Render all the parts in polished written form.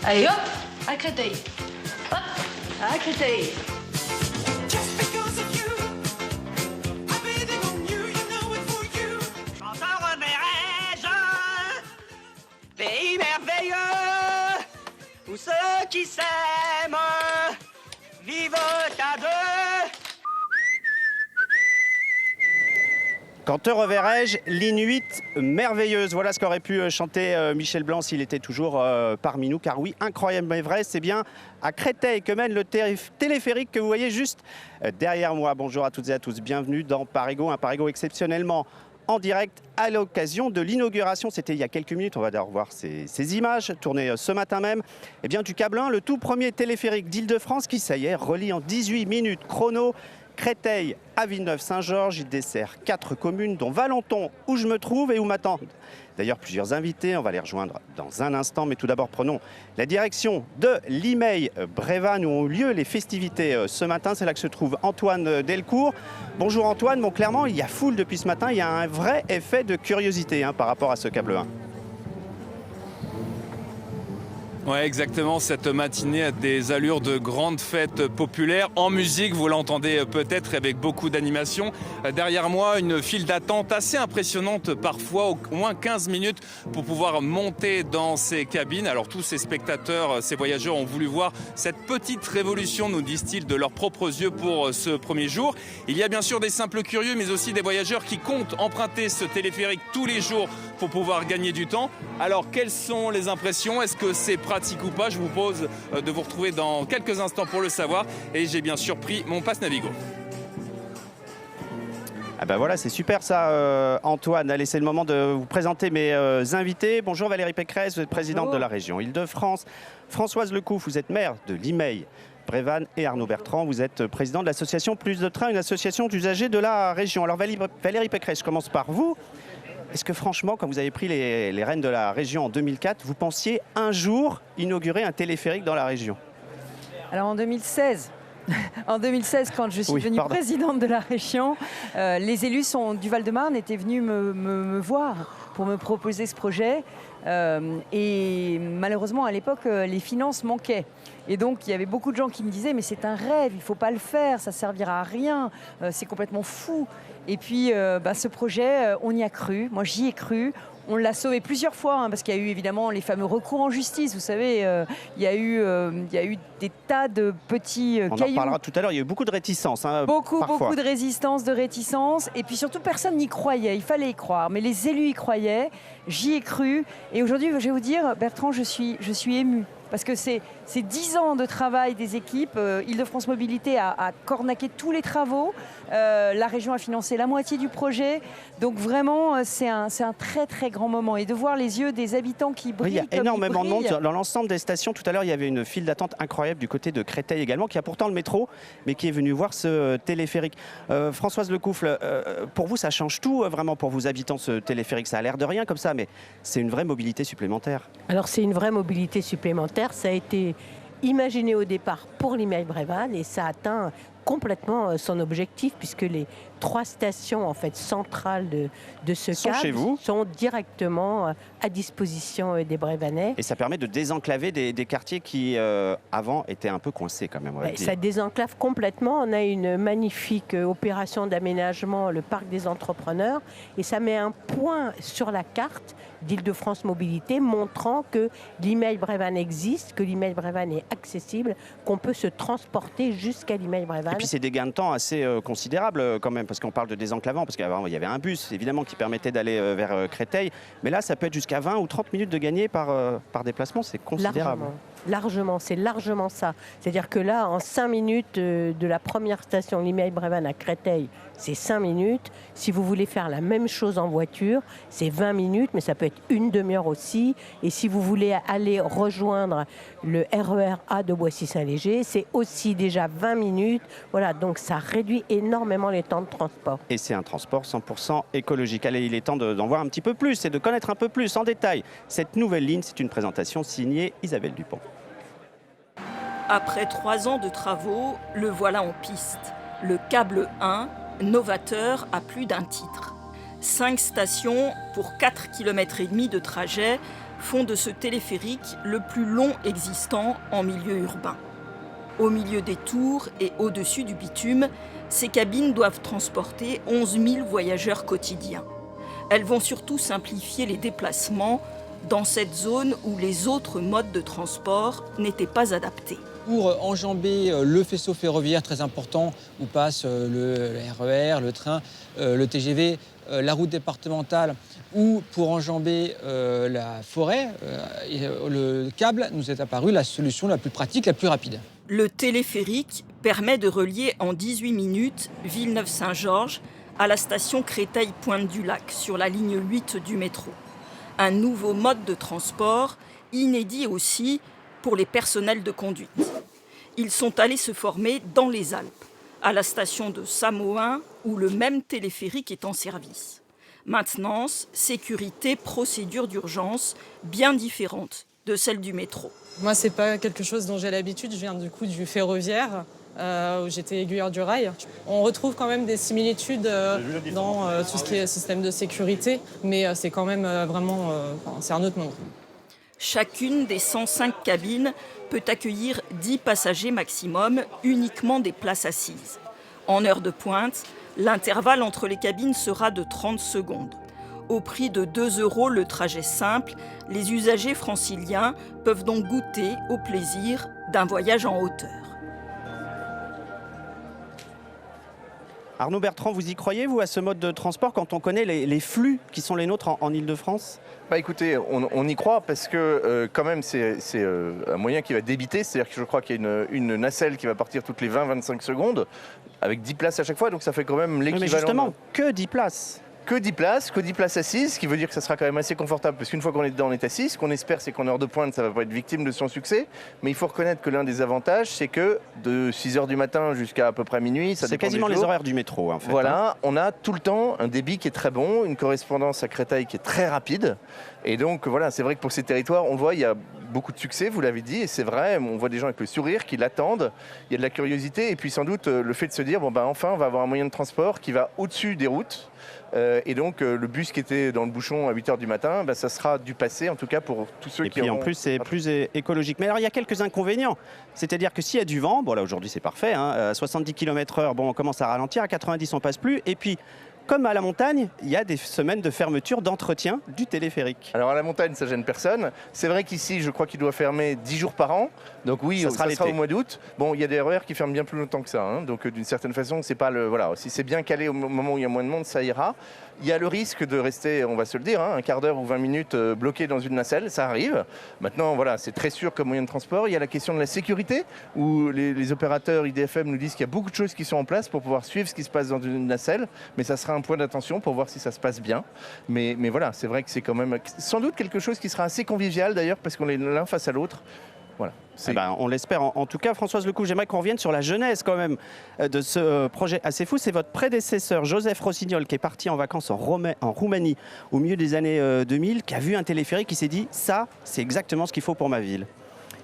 Allez hop, à Créteil. Hop, à Créteil. Encore verrai-je pays merveilleux où ceux qui s'aiment vivent à deux. Quand te reverrai-je, l'Inuit merveilleuse. Voilà ce qu'aurait pu chanter Michel Blanc s'il était toujours parmi nous. Car oui, incroyable mais vrai, c'est bien à Créteil que mène le téléphérique que vous voyez juste derrière moi. Bonjour à toutes et à tous, bienvenue dans Parigo, un Parigo exceptionnellement en direct à l'occasion de l'inauguration. C'était il y a quelques minutes, on va d'ailleurs voir ces images tournées ce matin même. Eh bien, du Câble 1, le tout premier téléphérique d'Île-de-France qui, ça y est, relie en 18 minutes chrono Créteil à Villeneuve-Saint-Georges. Il dessert 4 communes, dont Valenton, où je me trouve et où m'attendent d'ailleurs plusieurs invités. On va les rejoindre dans un instant, mais tout d'abord prenons la direction de l'Imeil Brévannes où ont lieu les festivités ce matin. C'est là que se trouve Antoine Delcourt. Bonjour Antoine. Bon, clairement, il y a foule depuis ce matin. Il y a un vrai effet de curiosité par rapport à ce Câble 1. Ouais, exactement. Cette matinée a des allures de grande fête populaire. En musique, vous l'entendez peut-être, avec beaucoup d'animation. Derrière moi, une file d'attente assez impressionnante, parfois au moins 15 minutes pour pouvoir monter dans ces cabines. Alors tous ces spectateurs, ces voyageurs ont voulu voir cette petite révolution, nous disent-ils, de leurs propres yeux pour ce premier jour. Il y a bien sûr des simples curieux, mais aussi des voyageurs qui comptent emprunter ce téléphérique tous les jours pour pouvoir gagner du temps. Alors, quelles sont les impressions? Est-ce que c'est pratique ou pas? Je vous propose de vous retrouver dans quelques instants pour le savoir. Et j'ai bien sûr pris mon pass Navigo. Ah ben voilà, c'est super ça, Antoine. Allez, c'est le moment de vous présenter mes invités. Bonjour Valérie Pécresse, vous êtes présidente de la région Île-de-France. Françoise Lecouf, vous êtes maire de l'Imeil Brévannes, et Arnaud Bertrand, vous êtes président de l'association Plus de Train, une association d'usagers de la région. Alors Valérie Pécresse, je commence par vous. Est-ce que franchement, quand vous avez pris les rênes de la région en 2004, vous pensiez un jour inaugurer un téléphérique dans la région? Alors en 2016, quand je suis devenue présidente de la région, les élus du Val-de-Marne étaient venus me voir pour me proposer ce projet. Et malheureusement, à l'époque, les finances manquaient. Et donc, il y avait beaucoup de gens qui me disaient « mais c'est un rêve, il ne faut pas le faire, ça ne servira à rien, c'est complètement fou ». Et puis, ce projet, on y a cru, moi j'y ai cru. On l'a sauvé plusieurs fois, parce qu'il y a eu évidemment les fameux recours en justice. Vous savez, il y a eu des tas de petits cailloux. On en parlera tout à l'heure, il y a eu beaucoup de réticences. Beaucoup de résistance, de réticence. Et puis surtout, personne n'y croyait, il fallait y croire. Mais les élus y croyaient, j'y ai cru. Et aujourd'hui, je vais vous dire, Bertrand, je suis émue. Parce que c'est 10 ans de travail des équipes. Île-de-France Mobilité a cornaqué tous les travaux. La région a financé la moitié du projet. Donc vraiment, c'est un très très grand moment. Et de voir les yeux des habitants qui brillent. Oui, il y a énormément de monde dans l'ensemble des stations. Tout à l'heure, il y avait une file d'attente incroyable du côté de Créteil également, qui a pourtant le métro, mais qui est venu voir ce téléphérique. Françoise Lecoufle, pour vous, ça change tout vraiment pour vos habitants, ce téléphérique? Ça a l'air de rien comme ça, mais c'est une vraie mobilité supplémentaire. Alors c'est une vraie mobilité supplémentaire. Ça a été imaginé au départ pour l'Imeil Brévannes et ça atteint complètement son objectif puisque les 3 stations en fait centrales de ce câble sont directement à disposition des Brévannais. Et ça permet de désenclaver des quartiers qui avant étaient un peu coincés quand même. Ça désenclave complètement. On a une magnifique opération d'aménagement, le parc des entrepreneurs, et ça met un point sur la carte d'Île-de-France Mobilité montrant que l'Imeil Brévannes existe, que l'Imeil Brévannes est accessible, qu'on peut se transporter jusqu'à l'Imeil Brévannes. Et puis c'est des gains de temps assez considérables quand même, parce qu'on parle de désenclavant, parce qu'avant il y avait un bus évidemment qui permettait d'aller vers Créteil, mais là ça peut être jusqu'à 20 ou 30 minutes de gagner par déplacement, c'est considérable. Largement, c'est largement ça. C'est-à-dire que là, en 5 minutes de la première station l'Imeil Brévannes à Créteil, c'est 5 minutes. Si vous voulez faire la même chose en voiture, c'est 20 minutes, mais ça peut être une demi-heure aussi. Et si vous voulez aller rejoindre le RER A de Boissy-Saint-Léger, c'est aussi déjà 20 minutes. Voilà, donc ça réduit énormément les temps de transport. Et c'est un transport 100% écologique. Allez, il est temps d'en voir un petit peu plus et de connaître un peu plus en détail cette nouvelle ligne. C'est une présentation signée Isabelle Dupont. Après 3 ans de travaux, le voilà en piste. Le câble 1, novateur à plus d'un titre. 5 stations pour 4,5 km de trajet font de ce téléphérique le plus long existant en milieu urbain. Au milieu des tours et au-dessus du bitume, ces cabines doivent transporter 11 000 voyageurs quotidiens. Elles vont surtout simplifier les déplacements dans cette zone où les autres modes de transport n'étaient pas adaptés. Pour enjamber le faisceau ferroviaire très important où passe le RER, le train, le TGV, la route départementale, ou pour enjamber la forêt, le câble nous est apparu la solution la plus pratique, la plus rapide. Le téléphérique permet de relier en 18 minutes Villeneuve-Saint-Georges à la station Créteil-Pointe-du-Lac sur la ligne 8 du métro. Un nouveau mode de transport, inédit aussi pour les personnels de conduite. Ils sont allés se former dans les Alpes, à la station de Samoin, où le même téléphérique est en service. Maintenance, sécurité, procédures d'urgence, bien différentes de celles du métro. Moi, c'est pas quelque chose dont j'ai l'habitude. Je viens du ferroviaire, où j'étais aiguilleur du rail. On retrouve quand même des similitudes dans tout ce qui est système de sécurité, mais c'est quand même vraiment c'est un autre monde. Chacune des 105 cabines peut accueillir 10 passagers maximum, uniquement des places assises. En heure de pointe, l'intervalle entre les cabines sera de 30 secondes. Au prix de 2 € le trajet simple, les usagers franciliens peuvent donc goûter au plaisir d'un voyage en hauteur. Arnaud Bertrand, vous y croyez, vous, à ce mode de transport quand on connaît les flux qui sont les nôtres en Ile-de-France ? Écoutez, on y croit parce que quand même c'est un moyen qui va débiter, c'est-à-dire que je crois qu'il y a une nacelle qui va partir toutes les 20-25 secondes avec 10 places à chaque fois, donc ça fait quand même l'équivalent. Mais justement, que 10 places. Que 10 places assises, ce qui veut dire que ça sera quand même assez confortable, parce qu'une fois qu'on est dedans, on est assis. Ce qu'on espère, c'est qu'en heure de pointe, ça ne va pas être victime de son succès. Mais il faut reconnaître que l'un des avantages, c'est que de 6h du matin jusqu'à à peu près minuit, ça c'est quasiment les horaires du métro, en fait. Voilà, on a tout le temps un débit qui est très bon, une correspondance à Créteil qui est très rapide. Et donc voilà, c'est vrai que pour ces territoires, on le voit, il y a beaucoup de succès, vous l'avez dit, et c'est vrai, on voit des gens avec le sourire qui l'attendent, il y a de la curiosité, et puis sans doute le fait de se dire, enfin, on va avoir un moyen de transport qui va au-dessus des routes. Et donc le bus qui était dans le bouchon à 8h du matin, ça sera du passé, en tout cas pour tous ceux qui auront... Et puis en plus, c'est plus écologique. Mais alors, il y a quelques inconvénients. C'est-à-dire que s'il y a du vent, bon là aujourd'hui c'est parfait, à 70 km/h, on commence à ralentir, à 90 on passe plus, et puis... Comme à la montagne, il y a des semaines de fermeture d'entretien du téléphérique. Alors à la montagne, ça gêne personne. C'est vrai qu'ici, je crois qu'il doit fermer 10 jours par an. Donc oui, ça sera au mois d'août. Bon, il y a des RER qui ferment bien plus longtemps que ça. Donc d'une certaine façon, c'est pas le... Voilà, si c'est bien calé au moment où il y a moins de monde, ça ira. Il y a le risque de rester, on va se le dire, un quart d'heure ou 20 minutes bloqué dans une nacelle, ça arrive. Maintenant, voilà, c'est très sûr comme moyen de transport. Il y a la question de la sécurité, où les opérateurs IDFM nous disent qu'il y a beaucoup de choses qui sont en place pour pouvoir suivre ce qui se passe dans une nacelle. Mais ça sera un point d'attention pour voir si ça se passe bien. Mais voilà, c'est vrai que c'est quand même sans doute quelque chose qui sera assez convivial d'ailleurs, parce qu'on est l'un face à l'autre. Voilà. On l'espère. En tout cas, Françoise Lecouve, j'aimerais qu'on revienne sur la genèse quand même de ce projet assez fou. C'est votre prédécesseur, Joseph Rossignol, qui est parti en vacances en Roumanie au milieu des années 2000, qui a vu un téléphérique, qui s'est dit « ça, c'est exactement ce qu'il faut pour ma ville ».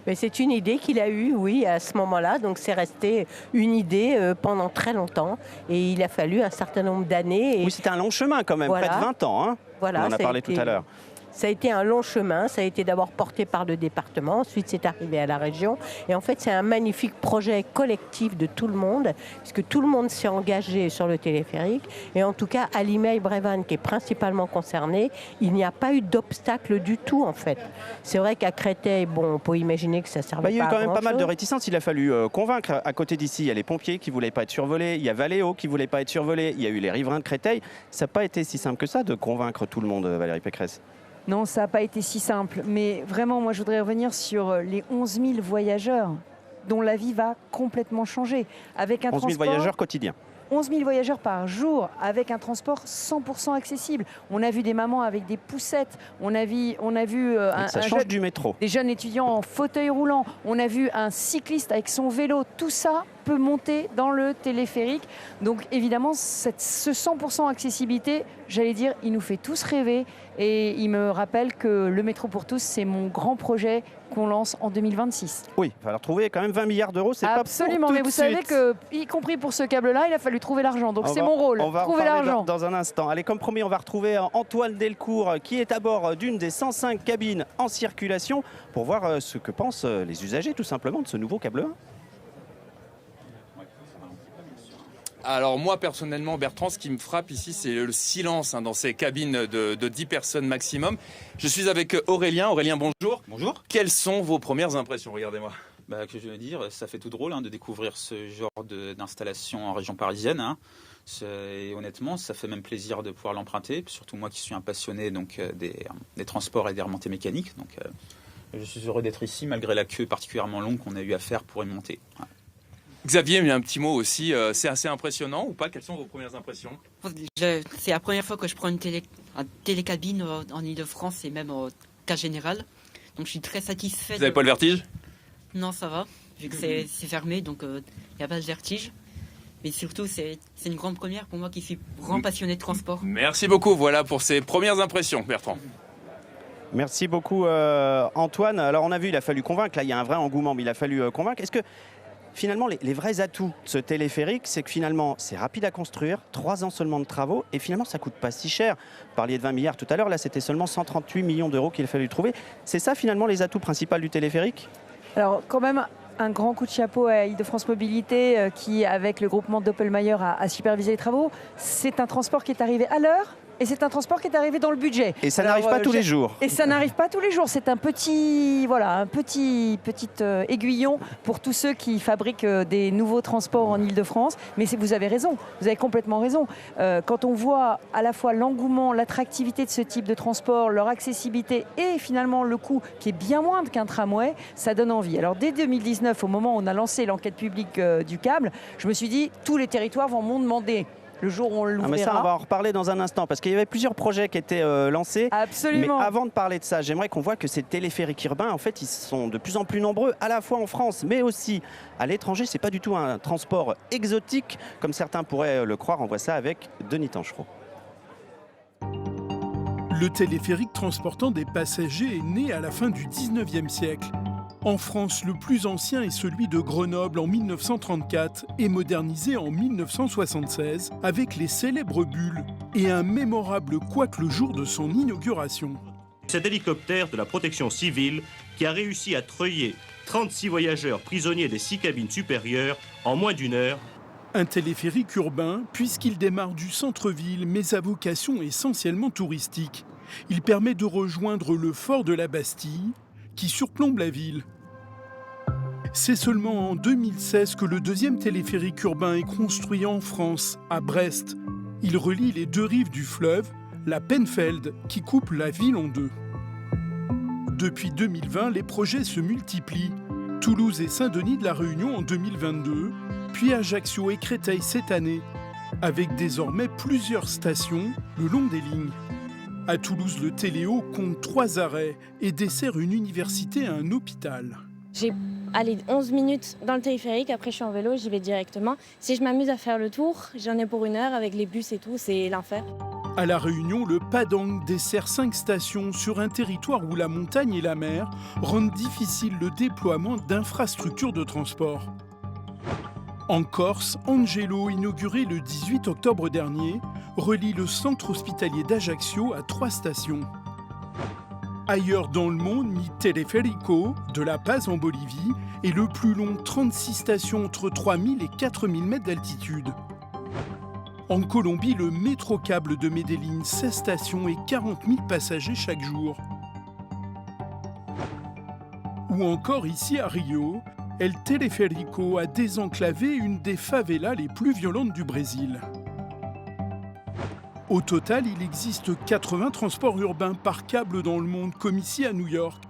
Mais c'est une idée qu'il a eue, oui, à ce moment-là. Donc c'est resté une idée pendant très longtemps. Et il a fallu un certain nombre d'années. Oui, c'était un long chemin quand même, voilà. près de 20 ans. Voilà, on en a parlé tout à l'heure. Ça a été un long chemin, ça a été d'abord porté par le département, ensuite c'est arrivé à la région. Et en fait, c'est un magnifique projet collectif de tout le monde, puisque tout le monde s'est engagé sur le téléphérique. Et en tout cas, à Limeil-Brévannes, qui est principalement concerné, il n'y a pas eu d'obstacle du tout, en fait. C'est vrai qu'à Créteil, on peut imaginer que ça servait pas à grand-chose. Il y a eu quand même pas mal de réticences. Il a fallu convaincre. À côté d'ici, il y a les pompiers qui ne voulaient pas être survolés, il y a Valeo qui ne voulait pas être survolé, il y a eu les riverains de Créteil. Ça n'a pas été si simple que ça de convaincre tout le monde, Valérie Pécresse. Non, ça n'a pas été si simple. Mais vraiment, moi, je voudrais revenir sur les 11 000 voyageurs dont la vie va complètement changer. Avec un 11 000 voyageurs quotidiens. 11 000 voyageurs par jour avec un transport 100% accessible. On a vu des mamans avec des poussettes, on a vu du métro. Des jeunes étudiants en fauteuil roulant, on a vu un cycliste avec son vélo. Tout ça peut monter dans le téléphérique. Donc évidemment, ce 100% accessibilité, j'allais dire, il nous fait tous rêver. Et il me rappelle que le métro pour tous, c'est mon grand projet qu'on lance en 2026. Oui, il va falloir trouver quand même 20 milliards d'euros, c'est pas pour Absolument, tout mais de vous savez suite. que, y compris pour ce câble-là, il a fallu trouver l'argent. Donc c'est mon rôle, on va trouver en parler l'argent. dans un instant. Allez, comme promis, on va retrouver Antoine Delcourt qui est à bord d'une des 105 cabines en circulation pour voir ce que pensent les usagers tout simplement de ce nouveau câble 1. Alors moi personnellement, Bertrand, ce qui me frappe ici, c'est le silence dans ces cabines de 10 personnes maximum. Je suis avec Aurélien. Aurélien, bonjour. Bonjour. Quelles sont vos premières impressions? Regardez-moi. Que je veux dire, ça fait tout drôle de découvrir ce genre d'installation en région parisienne. Et honnêtement, ça fait même plaisir de pouvoir l'emprunter, surtout moi qui suis un passionné des transports et des remontées mécaniques. Donc, je suis heureux d'être ici malgré la queue particulièrement longue qu'on a eu à faire pour y monter. Voilà. Xavier, il y a un petit mot aussi. C'est assez impressionnant ou pas? Quelles sont vos premières impressions? C'est la première fois que je prends une télécabine en Ile-de-France et même au cas général. Donc je suis très satisfait. Vous n'avez pas le vertige? Non, ça va, vu que c'est fermé, donc il n'y a pas de vertige. Mais surtout, c'est une grande première pour moi qui suis grand passionné de transport. Merci beaucoup, voilà pour ces premières impressions, Bertrand. Merci beaucoup Antoine. Alors on a vu, il a fallu convaincre, là il y a un vrai engouement, mais il a fallu convaincre. Est-ce que finalement les vrais atouts de ce téléphérique, c'est que finalement c'est rapide à construire, 3 ans seulement de travaux, et finalement ça coûte pas si cher. Vous parliez de 20 milliards tout à l'heure, là c'était seulement 138 millions d'euros qu'il a fallu trouver. C'est ça finalement les atouts principaux du téléphérique? Alors quand même un grand coup de chapeau à Île-de-France Mobilité qui, avec le groupement Doppelmayr, a supervisé les travaux. C'est un transport qui est arrivé à l'heure. Et c'est un transport qui est arrivé dans le budget. Et ça n'arrive pas tous les jours. Et ça n'arrive pas tous les jours. C'est un petit aiguillon pour tous ceux qui fabriquent des nouveaux transports en Île-de-France. Mais vous avez raison, vous avez complètement raison. Quand on voit à la fois l'engouement, l'attractivité de ce type de transport, leur accessibilité et finalement le coût qui est bien moindre qu'un tramway, ça donne envie. Alors dès 2019, au moment où on a lancé l'enquête publique du câble, je me suis dit, tous les territoires vont m'en demander. Le jour où on l'ouvrira. Mais ça, on va en reparler dans un instant, parce qu'il y avait plusieurs projets qui étaient lancés. Absolument. Mais avant de parler de ça, j'aimerais qu'on voit que ces téléphériques urbains, en fait, ils sont de plus en plus nombreux, à la fois en France, mais aussi à l'étranger. C'est pas du tout un transport exotique, comme certains pourraient le croire. On voit ça avec Denis Tanchereau. Le téléphérique transportant des passagers est né à la fin du 19e siècle. En France, le plus ancien est celui de Grenoble en 1934 et modernisé en 1976 avec les célèbres bulles et un mémorable couac le jour de son inauguration. Cet hélicoptère de la protection civile qui a réussi à treuiller 36 voyageurs prisonniers des 6 cabines supérieures en moins d'1 heure. Un téléphérique urbain puisqu'il démarre du centre-ville mais à vocation essentiellement touristique. Il permet de rejoindre le fort de la Bastille qui surplombe la ville. C'est seulement en 2016 que le deuxième téléphérique urbain est construit en France, à Brest. Il relie les 2 rives du fleuve, la Penfeld, qui coupe la ville en 2. Depuis 2020, les projets se multiplient. Toulouse et Saint-Denis de la Réunion en 2022, puis Ajaccio et Créteil cette année, avec désormais plusieurs stations le long des lignes. À Toulouse, le Téléo compte 3 arrêts et dessert une université et un hôpital. J'ai 11 minutes dans le téléphérique, après je suis en vélo, j'y vais directement. Si je m'amuse à faire le tour, j'en ai pour 1 heure avec les bus et tout, c'est l'enfer. À La Réunion, le Padang dessert 5 stations sur un territoire où la montagne et la mer rendent difficile le déploiement d'infrastructures de transport. En Corse, Angelo, inauguré le 18 octobre dernier, relie le centre hospitalier d'Ajaccio à 3 stations. Ailleurs dans le monde, Mi Teleférico, de La Paz en Bolivie, est le plus long, 36 stations entre 3000 et 4000 mètres d'altitude. En Colombie, le métrocable de Medellín, 16 stations et 40 000 passagers chaque jour. Ou encore ici à Rio, El Teleférico a désenclavé une des favelas les plus violentes du Brésil. Au total, il existe 80 transports urbains par câble dans le monde, comme ici à New York.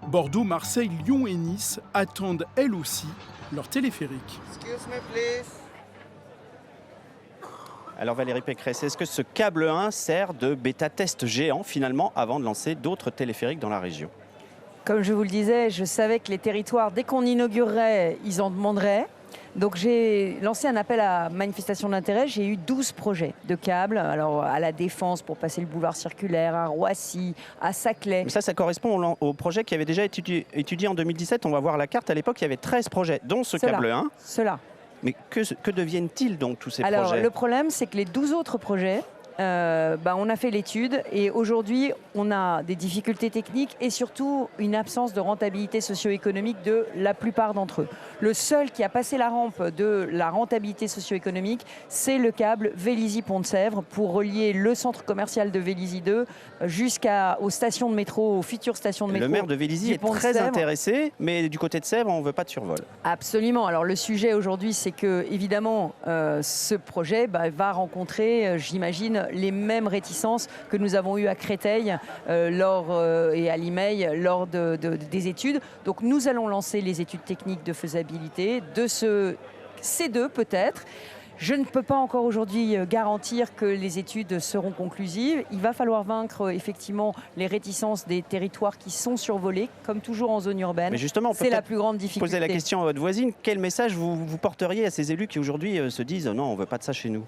Bordeaux, Marseille, Lyon et Nice attendent elles aussi leur téléphérique. Excuse me, please. Alors Valérie Pécresse, est-ce que ce câble 1 sert de bêta-test géant finalement avant de lancer d'autres téléphériques dans la région? Comme je vous le disais, je savais que les territoires, dès qu'on inaugurerait, ils en demanderaient. Donc j'ai lancé un appel à manifestation d'intérêt. J'ai eu 12 projets de câbles. Alors à la Défense pour passer le boulevard circulaire, à Roissy, à Saclay. Mais ça correspond au projet qui avait déjà étudié en 2017. On va voir la carte. À l'époque, il y avait 13 projets, dont ce câble 1. Cela. Mais que deviennent-ils donc tous ces projets? Alors le problème, c'est que les 12 autres projets, on a fait l'étude et aujourd'hui on a des difficultés techniques et surtout une absence de rentabilité socio-économique de la plupart d'entre eux. Le seul qui a passé la rampe de la rentabilité socio-économique, c'est le câble Vélizy-Pont-de-Sèvres pour relier le centre commercial de Vélizy 2 jusqu'aux stations de métro, aux futures stations de métro. Le maire de Vélizy est très intéressé, mais du côté de Sèvres, on ne veut pas de survol. Absolument. Alors le sujet aujourd'hui, c'est que évidemment ce projet va rencontrer, j'imagine, les mêmes réticences que nous avons eues à Créteil et à Limeil lors des études. Donc nous allons lancer les études techniques de faisabilité de ce C2 peut-être. Je ne peux pas encore aujourd'hui garantir que les études seront conclusives. Il va falloir vaincre effectivement les réticences des territoires qui sont survolés, comme toujours en zone urbaine. Mais justement, c'est la plus grande difficulté. Poser la question à votre voisine, quel message vous porteriez à ces élus qui aujourd'hui se disent non, on ne veut pas de ça chez nous?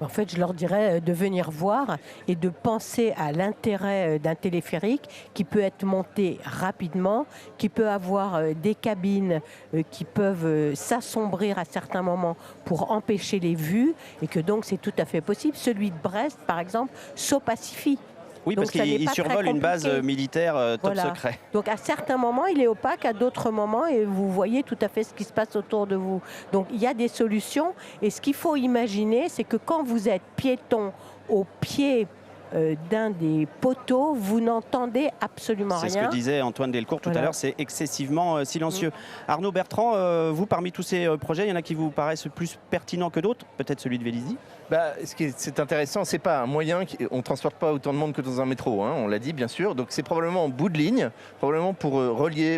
En fait, je leur dirais de venir voir et de penser à l'intérêt d'un téléphérique qui peut être monté rapidement, qui peut avoir des cabines qui peuvent s'assombrir à certains moments pour empêcher les vues et que donc c'est tout à fait possible. Celui de Brest, par exemple, s'opacifie. Oui, parce qu'il survole une base militaire top secret. Donc à certains moments, il est opaque, à d'autres moments, et vous voyez tout à fait ce qui se passe autour de vous. Donc il y a des solutions. Et ce qu'il faut imaginer, c'est que quand vous êtes piéton au pied d'un des poteaux, vous n'entendez absolument rien. C'est ce que disait Antoine Delcourt tout à l'heure, c'est excessivement silencieux. Arnaud Bertrand, vous, parmi tous ces projets, il y en a qui vous paraissent plus pertinents que d'autres? Peut-être celui de Vélizy? Ce qui est intéressant, c'est pas un moyen, on ne transporte pas autant de monde que dans un métro, on l'a dit bien sûr, donc c'est probablement en bout de ligne, probablement pour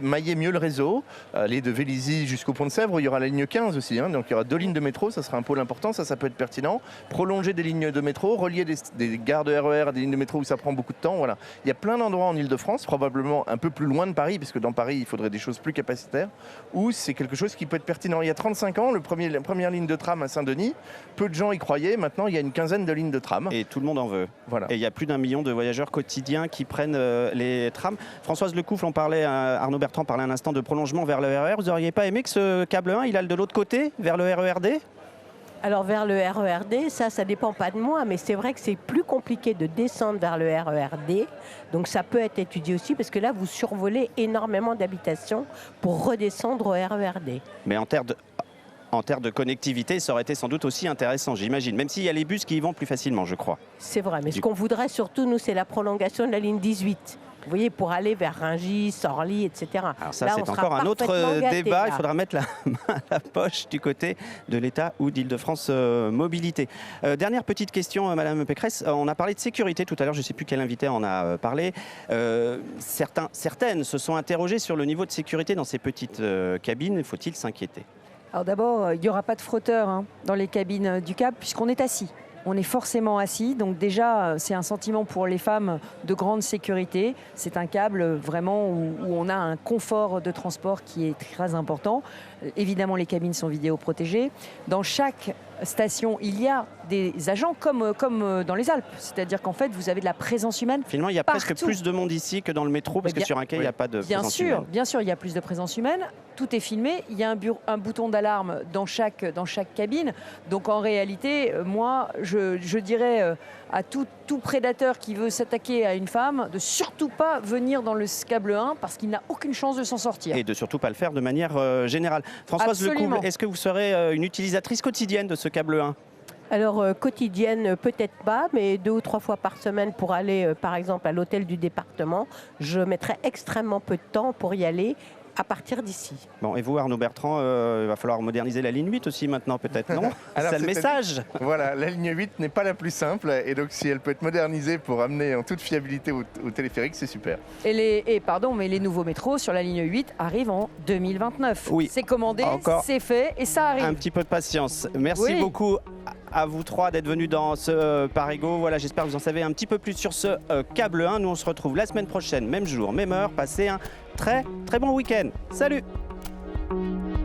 mailler mieux le réseau, aller de Vélizy jusqu'au Pont de Sèvres, il y aura la ligne 15 aussi, donc il y aura 2 lignes de métro, ça sera un pôle important, ça peut être pertinent, prolonger des lignes de métro, relier des gares de RER à des lignes de métro où ça prend beaucoup de temps, voilà. Il y a plein d'endroits en Ile-de-France, probablement un peu plus loin de Paris, puisque dans Paris il faudrait des choses plus capacitaires, où c'est quelque chose qui peut être pertinent. Il y a 35 ans, la première ligne de tram à Saint-Denis, peu de gens y croyaient. Maintenant, il y a une quinzaine de lignes de tram. Et tout le monde en veut. Voilà. Et il y a plus d'1 million de voyageurs quotidiens qui prennent les trams. Françoise Lecoufle, Arnaud Bertrand parlait un instant de prolongement vers le RER. Vous n'auriez pas aimé que ce câble 1, il aille de l'autre côté, vers le RERD? Alors vers le RERD, ça dépend pas de moi, mais c'est vrai que c'est plus compliqué de descendre vers le RERD. Donc ça peut être étudié aussi, parce que là, vous survolez énormément d'habitations pour redescendre au RERD. Mais en termes de connectivité, ça aurait été sans doute aussi intéressant, j'imagine. Même s'il y a les bus qui y vont plus facilement, je crois. C'est vrai, mais ce qu'on voudrait surtout, nous, c'est la prolongation de la ligne 18. Vous voyez, pour aller vers Rungis, Orly, etc. Alors ça, c'est encore un autre débat. Il faudra mettre la main à la poche du côté de l'État ou d'Île-de-France Mobilité. Dernière petite question, Madame Pécresse. On a parlé de sécurité tout à l'heure. Je ne sais plus quel invité en a parlé. Certaines se sont interrogées sur le niveau de sécurité dans ces petites cabines. Faut-il s'inquiéter? Alors d'abord, il n'y aura pas de frotteur dans les cabines du câble puisqu'on est assis. On est forcément assis, donc déjà c'est un sentiment pour les femmes de grande sécurité. C'est un câble vraiment où on a un confort de transport qui est très important. Évidemment, les cabines sont vidéoprotégées. Dans chaque station, il y a des agents comme dans les Alpes. C'est-à-dire qu'en fait, vous avez de la présence humaine. Finalement, il y a presque plus de monde ici que dans le métro, parce que sur un quai, il n'y a pas de présence humaine. Bien sûr, il y a plus de présence humaine. Tout est filmé. Il y a un bouton d'alarme dans chaque cabine. Donc en réalité, moi, je dirais à tout prédateur qui veut s'attaquer à une femme de surtout pas venir dans le câble 1 parce qu'il n'a aucune chance de s'en sortir. Et de surtout pas le faire de manière générale. Françoise Lecoufle, est-ce que vous serez une utilisatrice quotidienne de ce câble 1? Alors quotidienne, peut-être pas, mais 2 ou 3 fois par semaine pour aller, par exemple, à l'hôtel du département, je mettrai extrêmement peu de temps pour y aller. À partir d'ici. Bon, et vous, Arnaud Bertrand, il va falloir moderniser la ligne 8 aussi maintenant, peut-être, non? C'est le message. Voilà, la ligne 8 n'est pas la plus simple, et donc si elle peut être modernisée pour amener en toute fiabilité au téléphérique, c'est super. Mais les nouveaux métros sur la ligne 8 arrivent en 2029. Oui. C'est commandé, c'est fait, et ça arrive. Un petit peu de patience. Merci beaucoup à vous trois d'être venus dans ce Parigo. Voilà, j'espère que vous en savez un petit peu plus sur ce câble 1. Nous, on se retrouve la semaine prochaine, même jour, même heure. Passez un très bon week-end. Salut!